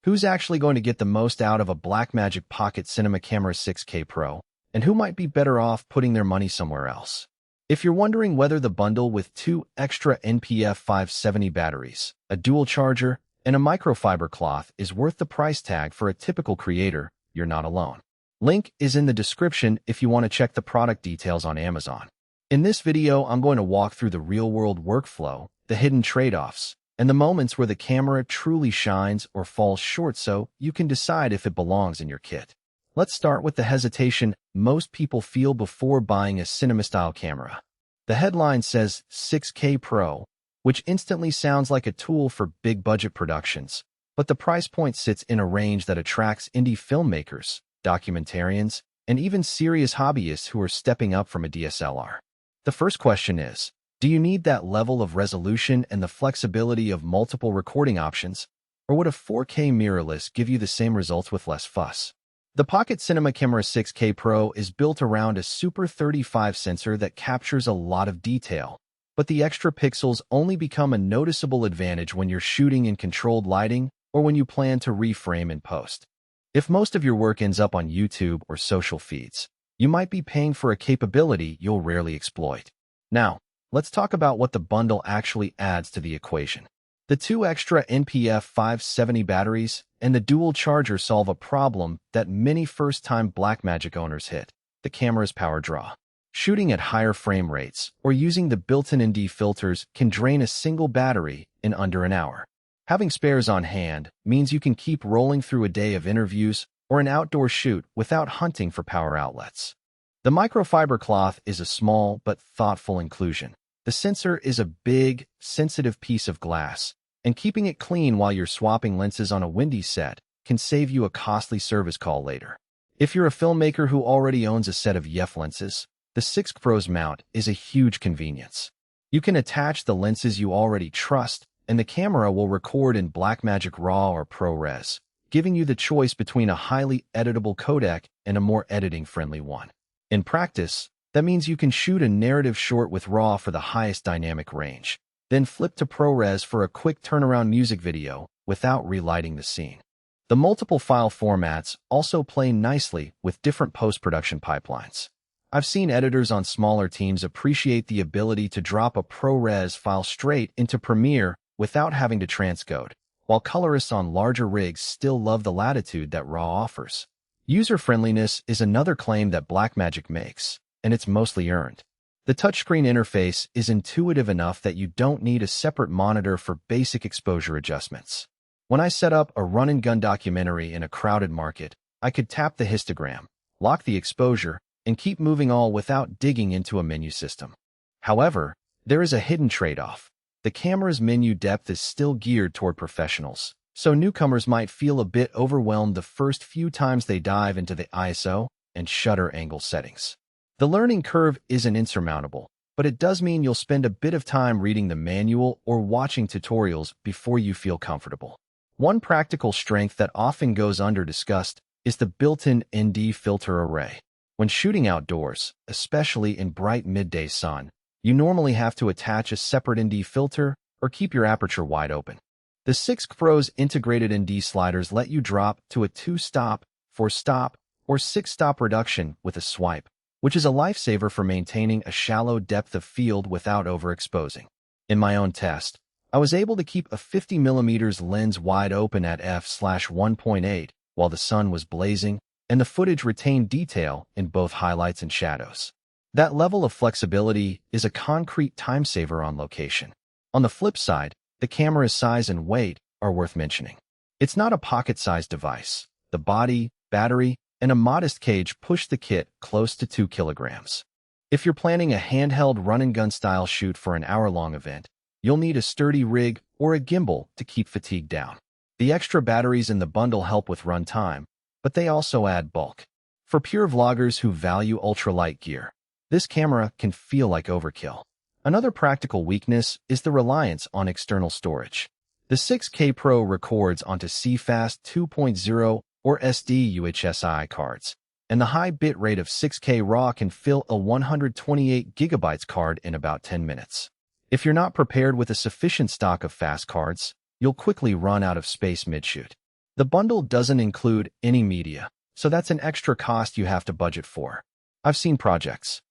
Who's actually going to get the most out of a Blackmagic Pocket Cinema Camera 6K Pro, and who might be better off putting their money somewhere else? If you're wondering whether the bundle with 2 extra NPF 570 batteries, a dual charger, and a microfiber cloth is worth the price tag for a typical creator, you're not alone. Link is in the description if you want to check the product details on Amazon. In this video, I'm going to walk through the real-world workflow, the hidden trade-offs, and the moments where the camera truly shines or falls short so you can decide if it belongs in your kit. Let's start with the hesitation most people feel before buying a cinema-style camera. The headline says 6K Pro, which instantly sounds like a tool for big-budget productions, but the price point sits in a range that attracts indie filmmakers, documentarians, and even serious hobbyists who are stepping up from a DSLR. The first question is, do you need that level of resolution and the flexibility of multiple recording options, or would a 4K mirrorless give you the same results with less fuss? The Pocket Cinema Camera 6K Pro is built around a Super 35 sensor that captures a lot of detail, but the extra pixels only become a noticeable advantage when you're shooting in controlled lighting or when you plan to reframe in post. If most of your work ends up on YouTube or social feeds, you might be paying for a capability you'll rarely exploit. Now, let's talk about what the bundle actually adds to the equation. The 2 extra NPF 570 batteries and the dual charger solve a problem that many first-time Blackmagic owners hit: the camera's power draw. Shooting at higher frame rates or using the built-in ND filters can drain a single battery in under an hour. Having spares on hand means you can keep rolling through a day of interviews or an outdoor shoot without hunting for power outlets. The microfiber cloth is a small but thoughtful inclusion. The sensor is a big, sensitive piece of glass, and keeping it clean while you're swapping lenses on a windy set can save you a costly service call later. If you're a filmmaker who already owns a set of EF lenses, the 6K Pro's mount is a huge convenience. You can attach the lenses you already trust, and the camera will record in Blackmagic RAW or ProRes, giving you the choice between a highly editable codec and a more editing-friendly one. In practice, that means you can shoot a narrative short with RAW for the highest dynamic range, then flip to ProRes for a quick turnaround music video without relighting the scene. The multiple file formats also play nicely with different post-production pipelines. I've seen editors on smaller teams appreciate the ability to drop a ProRes file straight into Premiere without having to transcode, while colorists on larger rigs still love the latitude that RAW offers. User-friendliness is another claim that Blackmagic makes, and it's mostly earned. The touchscreen interface is intuitive enough that you don't need a separate monitor for basic exposure adjustments. When I set up a run-and-gun documentary in a crowded market, I could tap the histogram, lock the exposure, and keep moving all without digging into a menu system. However, there is a hidden trade-off. The camera's menu depth is still geared toward professionals, so newcomers might feel a bit overwhelmed the first few times they dive into the ISO and shutter angle settings. The learning curve isn't insurmountable, but it does mean you'll spend a bit of time reading the manual or watching tutorials before you feel comfortable. One practical strength that often goes under-discussed is the built-in ND filter array. When shooting outdoors, especially in bright midday sun, you normally have to attach a separate ND filter or keep your aperture wide open. The 6K Pro's integrated ND sliders let you drop to a 2-stop, 4-stop, or 6-stop reduction with a swipe, which is a lifesaver for maintaining a shallow depth of field without overexposing. In my own test, I was able to keep a 50mm lens wide open at f/1.8 while the sun was blazing, and the footage retained detail in both highlights and shadows. That level of flexibility is a concrete time saver on location. On the flip side, the camera's size and weight are worth mentioning. It's not a pocket-sized device. The body, battery, and a modest cage push the kit close to 2 kilograms. If you're planning a handheld run-and-gun style shoot for an hour-long event, you'll need a sturdy rig or a gimbal to keep fatigue down. The extra batteries in the bundle help with runtime, but they also add bulk. For pure vloggers who value ultralight gear, this camera can feel like overkill. Another practical weakness is the reliance on external storage. The 6K Pro records onto CFast 2.0 or SD UHSI cards, and the high bitrate of 6K RAW can fill a 128GB card in about 10 minutes. If you're not prepared with a sufficient stock of fast cards, you'll quickly run out of space mid-shoot. The bundle doesn't include any media, so that's an extra cost you have to budget for. I've seen projects